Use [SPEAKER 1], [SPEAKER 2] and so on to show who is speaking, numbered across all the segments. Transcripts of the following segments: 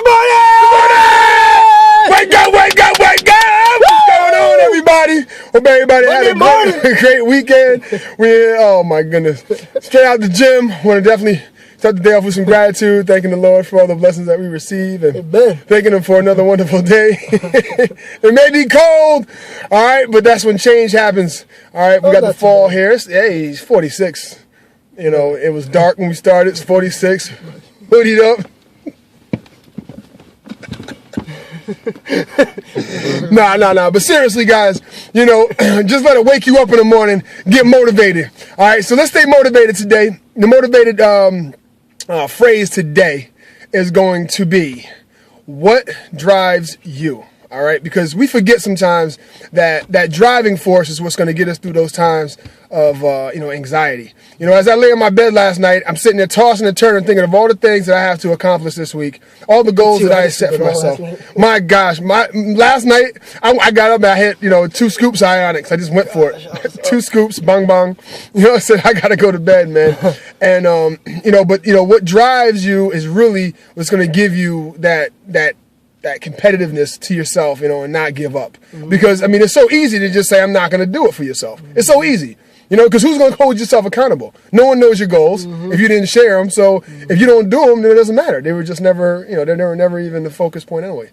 [SPEAKER 1] Good morning! Wake up, wake up, wake up! What's going on, everybody? Hope everybody had a great weekend. Oh my goodness. Straight out the gym. Want to definitely start the day off with some gratitude, thanking the Lord for all the blessings that we receive, and thanking Him for another wonderful day. It may be cold, all right, but that's when change happens. All right, we got the fall here. It's 46. You know, it was dark when we started. It's 46. Hoodied up. Nah. But seriously, guys, you know, just let it wake you up in the morning. Get motivated. All right, so let's stay motivated today. The motivated phrase today is going to be, what drives you? All right, because we forget sometimes that driving force is what's going to get us through those times of anxiety. You know, as I lay in my bed last night, I'm sitting there tossing and turning, thinking of all the things that I have to accomplish this week, all the goals that I set for myself. My gosh, last night I got up and I hit 2 scoops of Ionics. I just went for it, 2 scoops, bang bang. I said I got to go to bed, man. And what drives you is really what's going to give you that competitiveness to yourself, and not give up. Because, I mean, it's so easy to just say, I'm not going to do it for yourself. It's so easy, because who's going to hold yourself accountable? No one knows your goals if you didn't share them. So if you don't do them, then it doesn't matter. They were just never, they were never even the focus point anyway.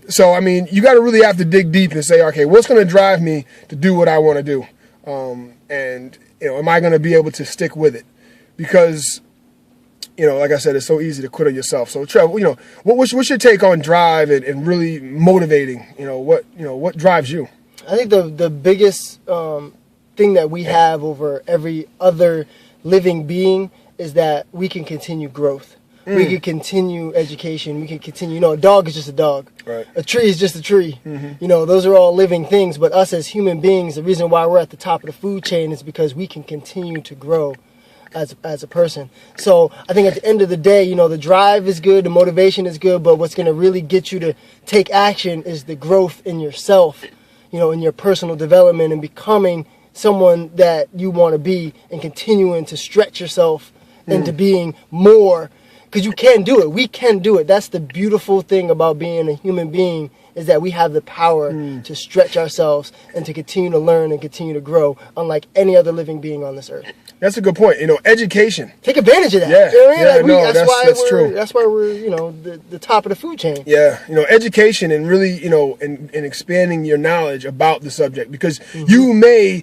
[SPEAKER 1] So, I mean, you got to really have to dig deep and say, okay, what's going to drive me to do what I want to do? And am I going to be able to stick with it? Because, like I said, it's so easy to quit on yourself. So, Trev, what's your take on drive and really motivating? What drives you?
[SPEAKER 2] I think the biggest thing that we have over every other living being is that we can continue growth. We can continue education. We can continue. A dog is just a dog.
[SPEAKER 1] Right. A
[SPEAKER 2] tree is just a tree. Those are all living things. But us as human beings, the reason why we're at the top of the food chain is because we can continue to grow as a person. So I think at the end of the day, the drive is good, the motivation is good, but what's going to really get you to take action is the growth in yourself, in your personal development and becoming someone that you want to be and continuing to stretch yourself into being more, because you can do it. We can do it. That's the beautiful thing about being a human being, is that we have the power to stretch ourselves and to continue to learn and continue to grow, unlike any other living being on this earth.
[SPEAKER 1] That's a good point. Education.
[SPEAKER 2] Take advantage of that.
[SPEAKER 1] Yeah, that's true.
[SPEAKER 2] That's why we're, the top of the food chain.
[SPEAKER 1] Yeah, education and really, and expanding your knowledge about the subject, because you may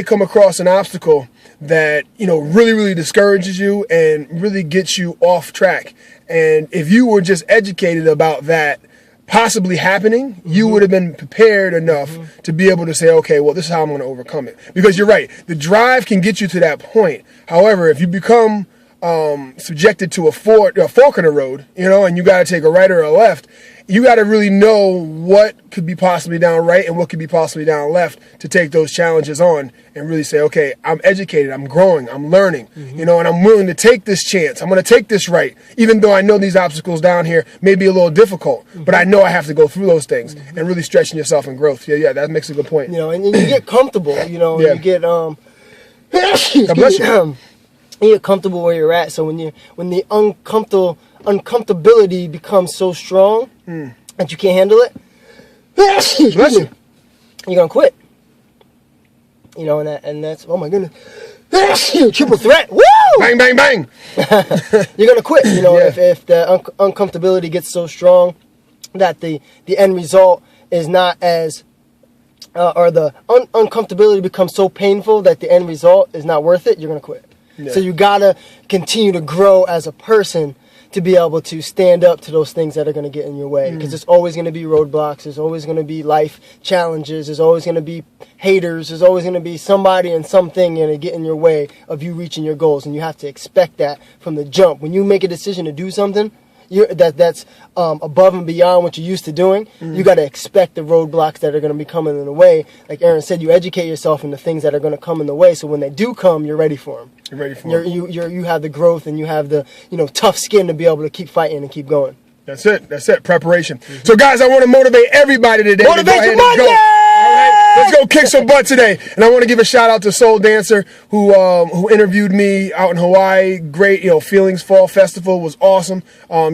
[SPEAKER 1] come across an obstacle that, really, really discourages you and really gets you off track. And if you were just educated about that possibly happening, you would have been prepared enough to be able to say, okay, well, this is how I'm going to overcome it. Because you're right, the drive can get you to that point. However, if you become subjected to a fork in the road, and you got to take a right or a left, you got to really know what could be possibly down right and what could be possibly down left to take those challenges on and really say, okay, I'm educated, I'm growing, I'm learning, and I'm willing to take this chance. I'm going to take this right, even though I know these obstacles down here may be a little difficult, but I know I have to go through those things and really stretching yourself in growth. Yeah, that makes a good point.
[SPEAKER 2] And you get comfortable, you get, God
[SPEAKER 1] bless you.
[SPEAKER 2] You get comfortable where you're at. So when the uncomfortability becomes so strong that you can't handle it, you're gonna quit. And that's, oh my goodness, triple threat. Woo!
[SPEAKER 1] Bang, bang, bang.
[SPEAKER 2] You're gonna quit. If the uncomfortability gets so strong that the end result is not as or the uncomfortability becomes so painful that the end result is not worth it, you're gonna quit. Yeah. So you gotta continue to grow as a person to be able to stand up to those things that are going to get in your way. Because there's always going to be roadblocks. There's always going to be life challenges. There's always going to be haters. There's always going to be somebody and something going to get in your way of you reaching your goals. And you have to expect that from the jump. When you make a decision to do something that's above and beyond what you're used to doing, you got to expect the roadblocks that are going to be coming in the way. Like Aaron said, you educate yourself in the things that are going to come in the way, so when they do come, you're ready for them.
[SPEAKER 1] You're ready for them.
[SPEAKER 2] You have the growth and you have the tough skin to be able to keep fighting and keep going.
[SPEAKER 1] That's it. Preparation. So guys, I want to motivate everybody today.
[SPEAKER 2] Motivation Monday!
[SPEAKER 1] All right, let's go kick some butt today. And I want to give a shout out to Soul Dancer who interviewed me out in Hawaii. Great, Feelings Fall Festival was awesome.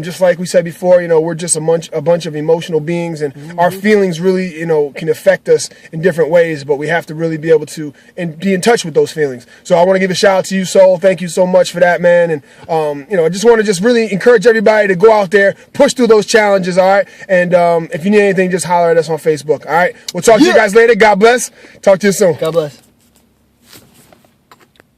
[SPEAKER 1] Just like we said before, we're just a bunch of emotional beings, and our feelings really, can affect us in different ways, but we have to really be able to be in touch with those feelings. So I want to give a shout out to you, Soul. Thank you so much for that, man. And I just want to really encourage everybody to go out there, push through those challenges, all right? And if you need anything, just holler at us on Facebook, all right? We'll talk to you guys later. God bless. Talk to you soon.
[SPEAKER 2] God bless.